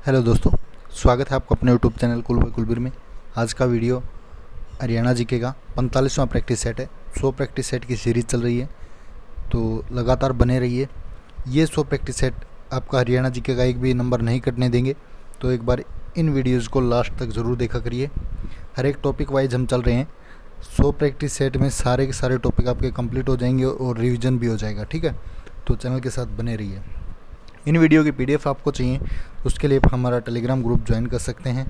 Hello दोस्तों, स्वागत है आपका अपने यूट्यूब चैनल कुल बाय कुलबीर में। आज का वीडियो हरियाणा जीके का 45वां प्रैक्टिस सेट है। 100 प्रैक्टिस सेट की सीरीज़ चल रही है, तो लगातार बने रहिए। ये 100 प्रैक्टिस सेट आपका हरियाणा जीके का एक भी नंबर नहीं कटने देंगे, तो एक बार इन वीडियोज़ को लास्ट तक ज़रूर देखा करिए। हर एक टॉपिक वाइज हम चल रहे हैं। 100 प्रैक्टिस सेट में सारे के सारे टॉपिक आपके कंप्लीट हो जाएंगे और रिविज़न भी हो जाएगा, ठीक है। तो चैनल के साथ बने रहिए। इन वीडियो की PDF आपको चाहिए, उसके लिए आप हमारा टेलीग्राम ग्रुप ज्वाइन कर सकते हैं।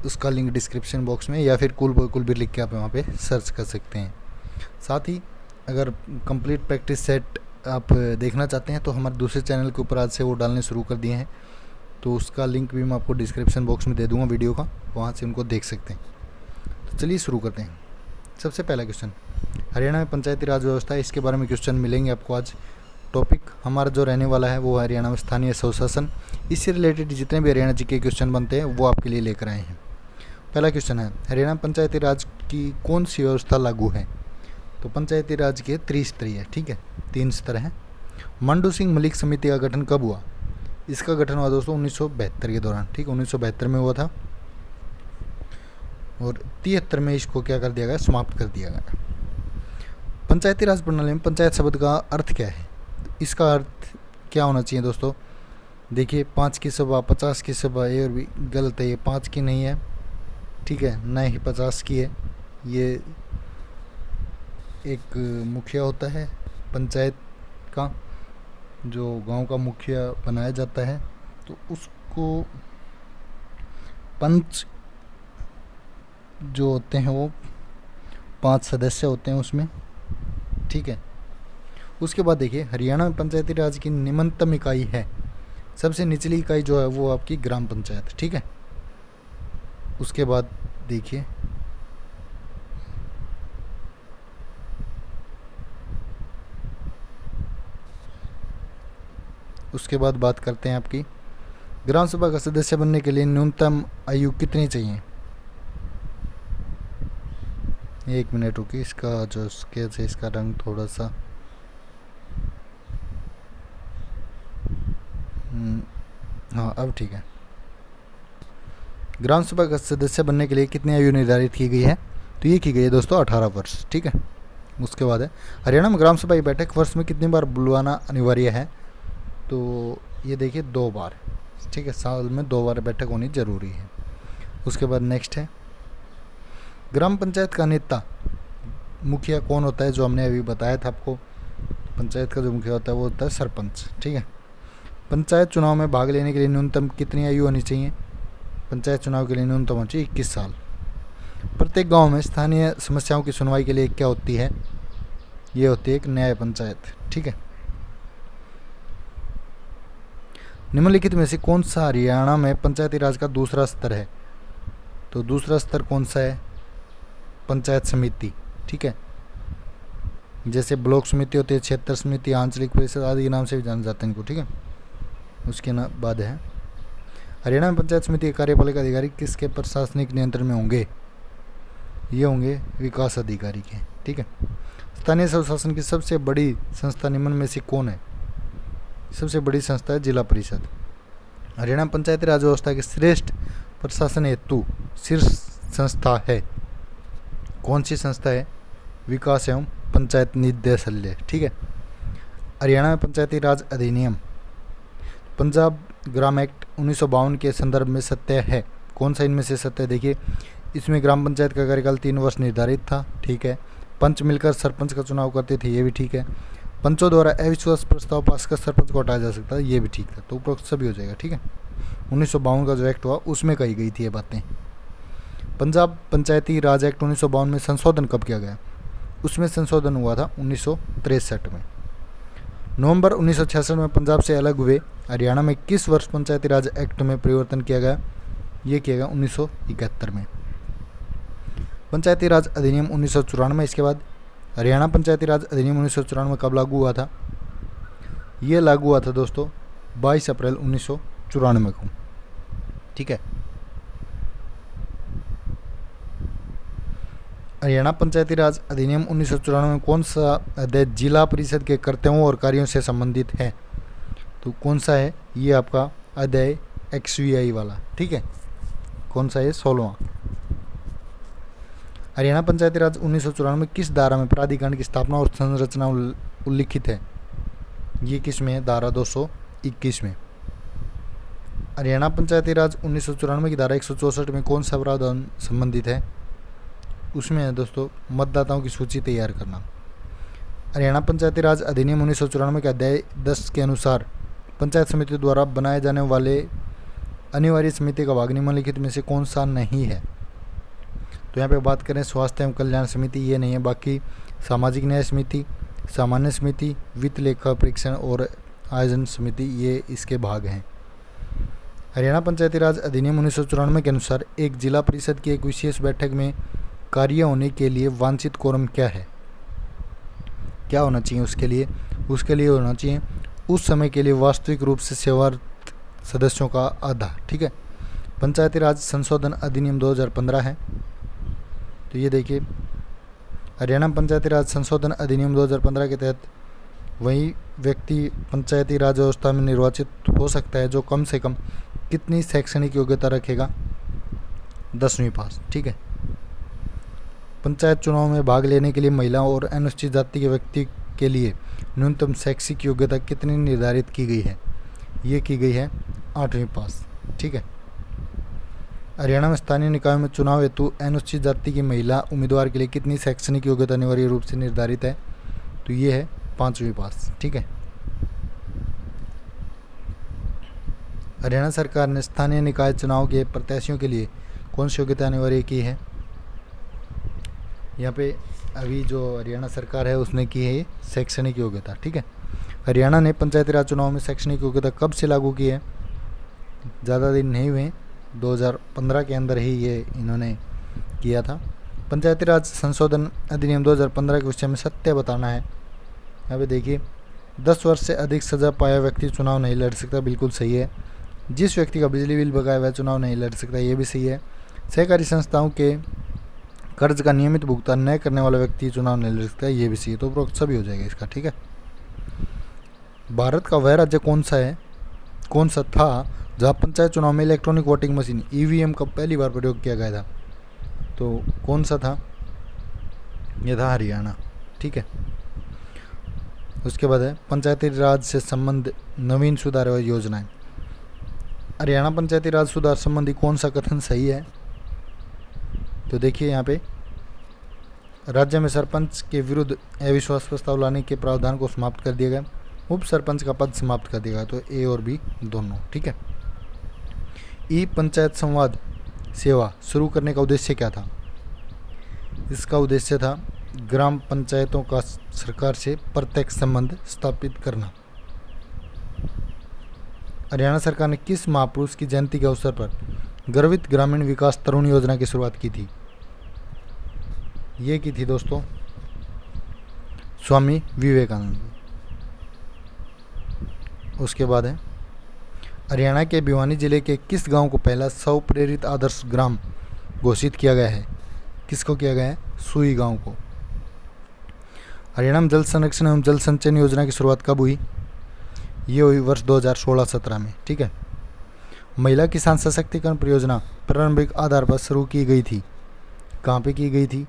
उसका लिंक डिस्क्रिप्शन बॉक्स में, या फिर कुलबीर लिख के आप वहाँ पे सर्च कर सकते हैं। साथ ही अगर कंप्लीट प्रैक्टिस सेट आप देखना चाहते हैं तो हमारे दूसरे चैनल के ऊपर आज से वो डालने शुरू कर दिए हैं, तो उसका लिंक भी मैं आपको डिस्क्रिप्शन बॉक्स में दे दूँगा वीडियो का, वहाँ से उनको देख सकते हैं। तो चलिए शुरू करते हैं। सबसे पहला क्वेश्चन, हरियाणा में पंचायती राज व्यवस्था है, इसके बारे में क्वेश्चन मिलेंगे आपको आज। टॉपिक हमारा जो रहने वाला है वो हरियाणा में स्थानीय स्वशासन। इससे रिलेटेड जितने भी हरियाणा जी के क्वेश्चन बनते हैं वो आपके लिए लेकर आए हैं। पहला क्वेश्चन है, हरियाणा पंचायती राज की कौन सी व्यवस्था लागू है? तो पंचायती राज के त्रिस्तरीय, ठीक है, 3 स्तर हैं। मंडू सिंह मलिक समिति का गठन कब हुआ? इसका गठन हुआ दोस्तों 1972 के दौरान, ठीक, 1972 में हुआ था, और 73 में इसको क्या कर दिया गया, समाप्त कर दिया गया। पंचायती राज प्रणाली में पंचायत शब्द का अर्थ क्या है? इसका अर्थ क्या होना चाहिए दोस्तों? देखिए, 5 की सभा, 50 की सभा, ये और भी गलत है। ये 5 की नहीं है, ठीक है, न ही 50 की है। ये एक मुखिया होता है पंचायत का, जो गांव का मुखिया बनाया जाता है, तो उसको पंच जो होते हैं वो 5 सदस्य होते हैं उसमें, ठीक है। उसके बाद देखिए, हरियाणा में पंचायती राज की निम्नतम इकाई है, सबसे निचली इकाई जो है वो आपकी ग्राम पंचायत, ठीक है। उसके बाद देखिए, उसके बाद बात करते हैं आपकी ग्राम सभा का सदस्य बनने के लिए न्यूनतम आयु कितनी चाहिए? 1 मिनट रुकिए, इसका जो स्केच है इसका रंग थोड़ा सा हाँ, अब ठीक है। ग्राम सभा का सदस्य बनने के लिए कितनी आयु निर्धारित की गई है? तो ये की गई है दोस्तों 18 वर्ष, ठीक है। उसके बाद है, हरियाणा में ग्राम सभा की बैठक वर्ष में कितनी बार बुलवाना अनिवार्य है? तो ये देखिए 2 बार, ठीक है, साल में 2 बार बैठक होनी जरूरी है। उसके बाद नेक्स्ट है, ग्राम पंचायत का नेता मुखिया कौन होता है? जो हमने अभी बताया था आपको, पंचायत का जो मुखिया होता है वो होता है सरपंच, ठीक है। पंचायत चुनाव में भाग लेने के लिए न्यूनतम कितनी आयु होनी चाहिए? पंचायत चुनाव के लिए न्यूनतम होनी चाहिए 21 साल। प्रत्येक गांव में स्थानीय समस्याओं की सुनवाई के लिए क्या होती है? ये होती है एक न्याय पंचायत, ठीक है। निम्नलिखित में से कौन सा हरियाणा में पंचायती राज का दूसरा स्तर है? तो दूसरा स्तर कौन सा है? पंचायत समिति, ठीक है। जैसे ब्लॉक समिति होती है, क्षेत्र समिति, आंचलिक परिषद आदि के नाम से भी जाने जाते हैं इनको, ठीक है। उसके बाद है, हरियाणा में पंचायत समिति के कार्यपालिका अधिकारी किसके प्रशासनिक नियंत्रण में होंगे? ये होंगे विकास अधिकारी के, ठीक है। स्थानीय स्वशासन की सबसे बड़ी संस्था निम्न में से कौन है? सबसे बड़ी संस्था है जिला परिषद। हरियाणा पंचायती राज व्यवस्था के श्रेष्ठ प्रशासन हेतु शीर्ष संस्था है, कौन सी संस्था है? विकास एवं पंचायत निदेशालय, ठीक है। हरियाणा में पंचायती राज अधिनियम पंजाब ग्राम एक्ट 1952 के संदर्भ में सत्य है, कौन सा इनमें से सत्य है? देखिए, इसमें ग्राम पंचायत का कार्यकाल 3 वर्ष निर्धारित था, ठीक है। पंच मिलकर सरपंच का चुनाव करते थे, ये भी ठीक है। पंचों द्वारा अविश्वास प्रस्ताव पास कर सरपंच को हटाया जा सकता है, ये भी ठीक था। तो उपरोक्त सभी हो जाएगा, ठीक है। 1952 का जो एक्ट हुआ उसमें कही गई थी ये बातें। पंजाब पंचायती राज एक्ट 1952 में संशोधन कब किया गया? उसमें संशोधन हुआ था 1963 में। नवंबर 1966 में पंजाब से अलग हुए हरियाणा में किस वर्ष पंचायती राज एक्ट में परिवर्तन किया गया? ये किया गया 1971 में। पंचायती राज अधिनियम 1994। इसके बाद हरियाणा पंचायती राज अधिनियम 1994 कब लागू हुआ था? ये लागू हुआ था दोस्तों 22 अप्रैल 1994 को, ठीक है। हरियाणा पंचायती राज अधिनियम 1994 में कौन सा अध्याय जिला परिषद के कर्तव्यों और कार्यों से संबंधित है? तो कौन सा है? ये आपका अध्याय XVI वाला, ठीक है। कौन सा है? 16वां। हरियाणा पंचायती राज 1994 में किस धारा में प्राधिकरण की स्थापना और संरचना उल्लिखित है? ये किस में है? धारा 221 में। हरियाणा पंचायती राज 1994 की धारा 164 में कौन सा प्रावधान संबंधित है? उसमें है दोस्तों मतदाताओं की सूची तैयार करना। हरियाणा पंचायती राज अधिनियम 1994 के अध्याय 10 के अनुसार पंचायत समिति द्वारा बनाए जाने वाले अनिवार्य समिति का भाग निम्नलिखित में से कौन सा नहीं है? तो यहाँ पे बात करें स्वास्थ्य एवं कल्याण समिति, ये नहीं है। बाकी सामाजिक न्याय समिति, सामान्य समिति, वित्त लेखा परीक्षण और आयोजन समिति, ये इसके भाग हैं। हरियाणा पंचायती राज अधिनियम 1994 के अनुसार एक जिला परिषद की एक विशेष बैठक में कार्य होने के लिए वांछित कोरम क्या है? क्या होना चाहिए उसके लिए? उसके लिए होना चाहिए उस समय के लिए वास्तविक रूप से सेवारत सदस्यों का आधा, ठीक है। पंचायती राज संशोधन अधिनियम 2015 है। तो ये देखिए, हरियाणा पंचायती राज संशोधन अधिनियम 2015 के तहत वही व्यक्ति पंचायती राज व्यवस्था में निर्वाचित हो सकता है जो कम से कम कितनी शैक्षणिक योग्यता रखेगा? 10वीं पास, ठीक है। पंचायत चुनाव में भाग लेने के लिए महिलाओं और अनुसूचित जाति के व्यक्ति के लिए न्यूनतम शैक्षिक योग्यता कितनी निर्धारित की गई है? ये की गई है 8वीं पास, ठीक है। हरियाणा में स्थानीय निकायों में चुनाव हेतु अनुसूचित जाति की महिला उम्मीदवार के लिए कितनी शैक्षणिक योग्यता अनिवार्य रूप से निर्धारित है? तो ये है 5वीं पास, ठीक है। हरियाणा सरकार ने स्थानीय निकाय चुनाव के प्रत्याशियों के लिए कौन सी योग्यता अनिवार्य की है? यहाँ पे अभी जो हरियाणा सरकार है उसने की है शैक्षणिक योग्यता, ठीक है। हरियाणा ने पंचायती राज चुनाव में शैक्षणिक योग्यता कब से लागू की है? ज़्यादा दिन नहीं हुए, 2015 के अंदर ही ये इन्होंने किया था। पंचायती राज संशोधन अधिनियम 2015 के विषय में सत्य बताना है। यहाँ पे देखिए, 10 वर्ष से अधिक सजा पाया व्यक्ति चुनाव नहीं लड़ सकता, बिल्कुल सही है। जिस व्यक्ति का बिजली बिल बकाया हुआ चुनाव नहीं लड़ सकता, ये भी सही है। सहकारी संस्थाओं के कर्ज का नियमित भुगतान न करने वाला व्यक्ति चुनाव नहीं लड़ सकता, ये भी सही है। तो उपरोक्त सभी हो जाएगा इसका, ठीक है। भारत का वह राज्य कौन सा है, कौन सा था जहाँ पंचायत चुनाव में इलेक्ट्रॉनिक वोटिंग मशीन EVM का पहली बार प्रयोग किया गया था? तो कौन सा था? यह था हरियाणा, ठीक है। उसके बाद है पंचायती राज से संबंध नवीन सुधार व योजनाएं। हरियाणा पंचायती राज सुधार संबंधी कौन सा कथन सही है? तो देखिए, यहाँ पे राज्य में सरपंच के विरुद्ध अविश्वास प्रस्ताव लाने के प्रावधान को समाप्त कर दिया गया, उप सरपंच का पद समाप्त कर दिया गया। तो A और B दोनों, ठीक है। ई पंचायत संवाद सेवा शुरू करने का उद्देश्य क्या था? इसका उद्देश्य था ग्राम पंचायतों का सरकार से प्रत्यक्ष संबंध स्थापित करना। हरियाणा सरकार ने किस महापुरुष की जयंती के अवसर पर गर्वित ग्रामीण विकास तरुण योजना की शुरुआत की थी? ये की थी दोस्तों स्वामी विवेकानंद। उसके बाद है हरियाणा के भिवानी जिले के किस गांव को पहला स्व प्रेरित आदर्श ग्राम घोषित किया गया है? किसको किया गया है? सुई गांव को। हरियाणा में जल संरक्षण एवं जल संचयन योजना की शुरुआत कब हुई? ये हुई वर्ष 2016-17 में, ठीक है। महिला किसान सशक्तिकरण परियोजना प्रारंभिक आधार पर शुरू की गई थी। कहाँ पे की गई थी?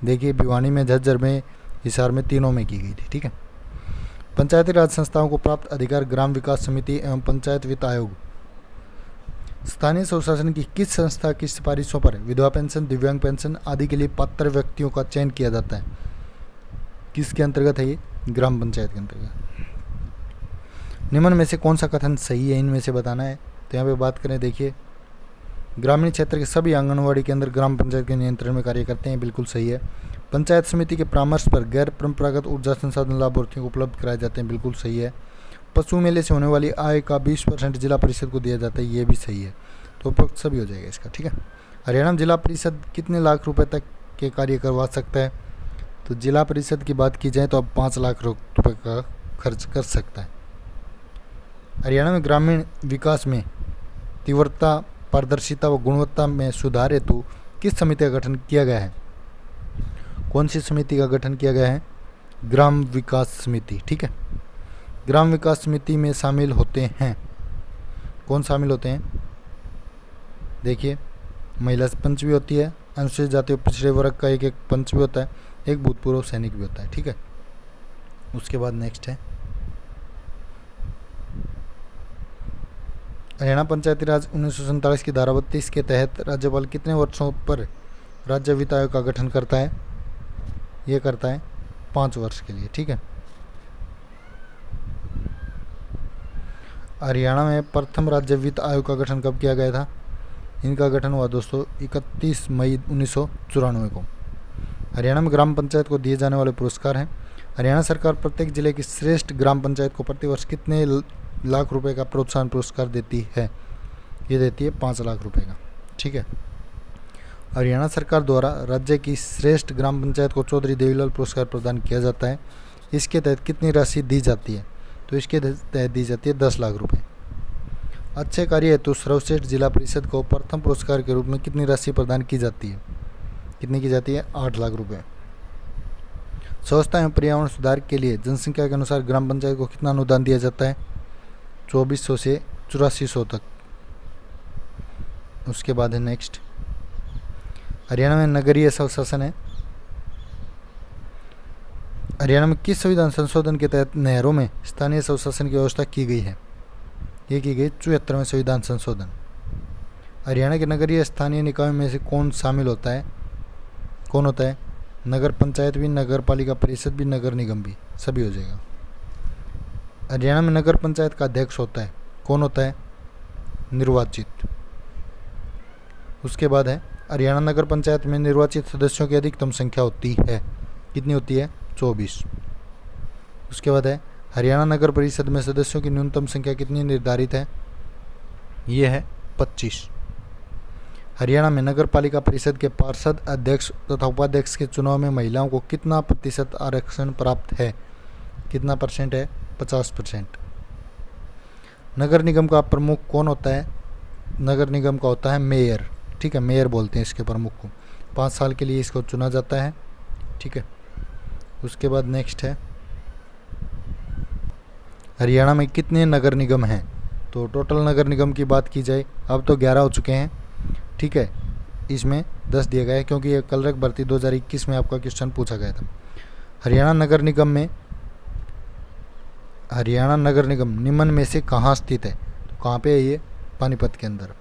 देखिए, भिवानी में, झज्जर में, हिसार में, तीनों में की गई थी, ठीक है। पंचायती राज संस्थाओं को प्राप्त अधिकार ग्राम विकास समिति एवं पंचायत वित्त आयोग। स्थानीय स्वशासन की किस संस्था की सिफारिशों पर विधवा पेंशन, दिव्यांग पेंशन आदि के लिए पात्र व्यक्तियों का चयन किया जाता है? किसके अंतर्गत है ये? ग्राम पंचायत के अंतर्गत। निम्न में से कौन सा कथन सही है, इनमें से बताना है। तो यहाँ पे बात करें, देखिए, ग्रामीण क्षेत्र के सभी आंगनवाड़ी केंद्र ग्राम पंचायत के नियंत्रण में कार्य करते हैं, बिल्कुल सही है। पंचायत समिति के परामर्श पर गैर परंपरागत ऊर्जा संसाधन लाभार्थियों को उपलब्ध कराए जाते हैं, बिल्कुल सही है। पशु मेले से होने वाली आय का 20% जिला परिषद को दिया जाता है, ये भी सही है। तो उपरोक्त सभी हो जाएगा इसका, ठीक है। हरियाणा में जिला परिषद कितने लाख रुपए तक के कार्य करवा सकता है? तो जिला परिषद की बात की जाए तो अब 5 लाख रुपए का खर्च कर सकता है। हरियाणा में ग्रामीण विकास में तीव्रता, पारदर्शिता व गुणवत्ता में सुधार हेतु किस समिति का गठन किया गया है? कौन सी समिति का गठन किया गया है? ग्राम विकास समिति, ठीक है। ग्राम विकास समिति में शामिल होते हैं कौन शामिल होते हैं? देखिए, महिला पंच भी होती है, अनुसूचित जाति और पिछड़े वर्ग का एक पंच भी होता है, एक भूतपूर्व सैनिक भी होता है। ठीक है, उसके बाद नेक्स्ट है हरियाणा पंचायती राज 1947 की धारा 32 के तहत राज्यपाल कितने वर्षों पर राज्य वित्त आयोग का गठन करता है? ये करता है 5 वर्ष के लिए। ठीक है, हरियाणा में प्रथम राज्य वित्त आयोग का गठन कब किया गया था? इनका गठन हुआ दोस्तों 31 मई 1994 को। हरियाणा में ग्राम पंचायत को दिए जाने वाले पुरस्कार हैं। हरियाणा सरकार प्रत्येक जिले की श्रेष्ठ ग्राम पंचायत को प्रतिवर्ष कितने लाख रुपए का प्रोत्साहन पुरस्कार देती है? ये देती है 5 लाख रुपए का। ठीक है, हरियाणा सरकार द्वारा राज्य की श्रेष्ठ ग्राम पंचायत को चौधरी देवीलाल पुरस्कार प्रदान किया जाता है। इसके तहत कितनी राशि दी जाती है? तो इसके तहत दी जाती है 10 लाख रुपए। अच्छे कार्य हेतु सर्वश्रेष्ठ जिला परिषद को प्रथम पुरस्कार के रूप में कितनी राशि प्रदान की जाती है? कितनी की जाती है? 8 लाख रुपए। स्वच्छता एवं पर्यावरण सुधार के लिए जनसंख्या के अनुसार ग्राम पंचायत को कितना अनुदान दिया जाता है? 2400 से 8400 तक। उसके बाद है नेक्स्ट, हरियाणा में नगरीय स्वशासन है। हरियाणा में किस संविधान संशोधन के तहत नहरों में स्थानीय स्वशासन की व्यवस्था की गई है? ये की गई 74वें संविधान संशोधन। हरियाणा के नगरीय स्थानीय निकायों में से कौन शामिल होता है? कौन होता है? नगर पंचायत भी, नगर पालिका परिषद भी, नगर निगम भी, सभी हो जाएगा। हरियाणा में नगर पंचायत का अध्यक्ष होता है, कौन होता है? निर्वाचित। उसके बाद है हरियाणा नगर पंचायत में निर्वाचित सदस्यों की अधिकतम संख्या होती है, कितनी होती है? 24। उसके बाद है हरियाणा नगर परिषद में सदस्यों की न्यूनतम संख्या कितनी निर्धारित है? ये है 25। हरियाणा में नगर पालिका परिषद के पार्षद, अध्यक्ष तथा उपाध्यक्ष के चुनाव में महिलाओं को कितना प्रतिशत आरक्षण प्राप्त है? कितना परसेंट है? 50%। नगर निगम का प्रमुख कौन होता है? नगर निगम का होता है मेयर। ठीक है, मेयर बोलते हैं इसके प्रमुख को। 5 साल के लिए इसको चुना जाता है। ठीक है, उसके बाद नेक्स्ट है हरियाणा में कितने नगर निगम हैं? तो टोटल नगर निगम की बात की जाए अब तो 11 हो चुके हैं। ठीक है, इसमें 10 दिया गया है क्योंकि ये कलरक भर्ती 2021 में आपका क्वेश्चन पूछा गया था। हरियाणा नगर निगम निम्न में से कहाँ स्थित है? तो कहाँ पे है ये? पानीपत के अंदर।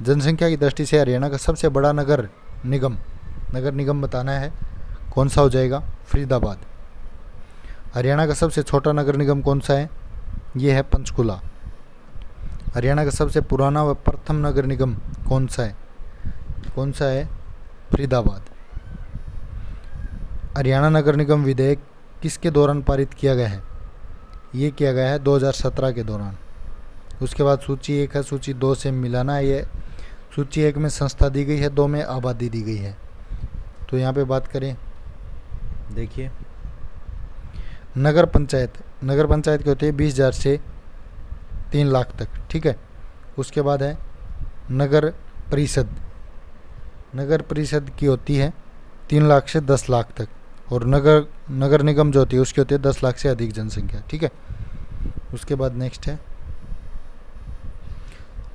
जनसंख्या की दृष्टि से हरियाणा का सबसे बड़ा नगर निगम बताना है, कौन सा हो जाएगा? फरीदाबाद। हरियाणा का सबसे छोटा नगर निगम कौन सा है? ये है पंचकुला। हरियाणा का सबसे पुराना व प्रथम नगर निगम कौन सा है? फरीदाबाद। हरियाणा नगर निगम विधेयक किसके दौरान पारित किया गया है? ये किया गया है 2017 के दौरान। उसके बाद सूची 1 है, सूची 2 से मिलाना है। ये सूची 1 में संस्था दी गई है, 2 में आबादी दी गई है। तो यहाँ पे बात करें, देखिए नगर पंचायत की होती है 20,000 से 3 लाख तक। ठीक है, उसके बाद है नगर परिषद की होती है 3 लाख से 10 लाख तक, और नगर निगम जो होती है उसकी होती है 10 लाख से अधिक जनसंख्या। ठीक है, उसके बाद नेक्स्ट है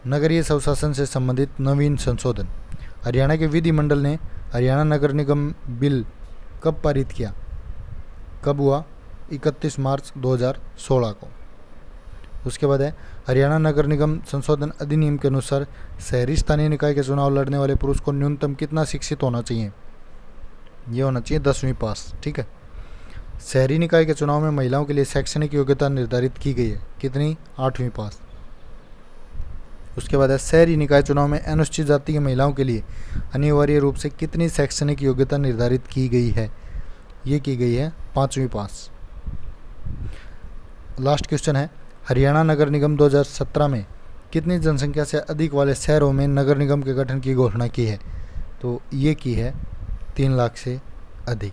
नगरीय स्वशासन से संबंधित नवीन संशोधन। हरियाणा के विधिमंडल ने हरियाणा नगर निगम बिल कब पारित किया? कब हुआ? 31 मार्च 2016 को। उसके बाद है हरियाणा नगर निगम संशोधन अधिनियम के अनुसार शहरी स्थानीय निकाय के चुनाव लड़ने वाले पुरुष को न्यूनतम कितना शिक्षित होना चाहिए? ये होना चाहिए 10वीं पास। ठीक है, शहरी निकाय के चुनाव में महिलाओं के लिए शैक्षणिक योग्यता निर्धारित की गई है, कितनी? 8वीं पास। उसके बाद है शहरी निकाय चुनाव में अनुसूचित जाति की महिलाओं के लिए अनिवार्य रूप से कितनी शैक्षणिक योग्यता निर्धारित की गई है? ये की गई है 5वीं पास। लास्ट क्वेश्चन है हरियाणा नगर निगम 2017 में कितनी जनसंख्या से अधिक वाले शहरों में नगर निगम के गठन की घोषणा की है? तो ये की है 3 लाख से अधिक।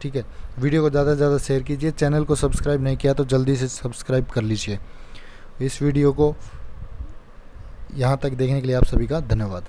ठीक है, वीडियो को ज़्यादा से ज़्यादा शेयर कीजिए। चैनल को सब्सक्राइब नहीं किया तो जल्दी से सब्सक्राइब कर लीजिए। इस वीडियो को यहाँ तक देखने के लिए आप सभी का धन्यवाद।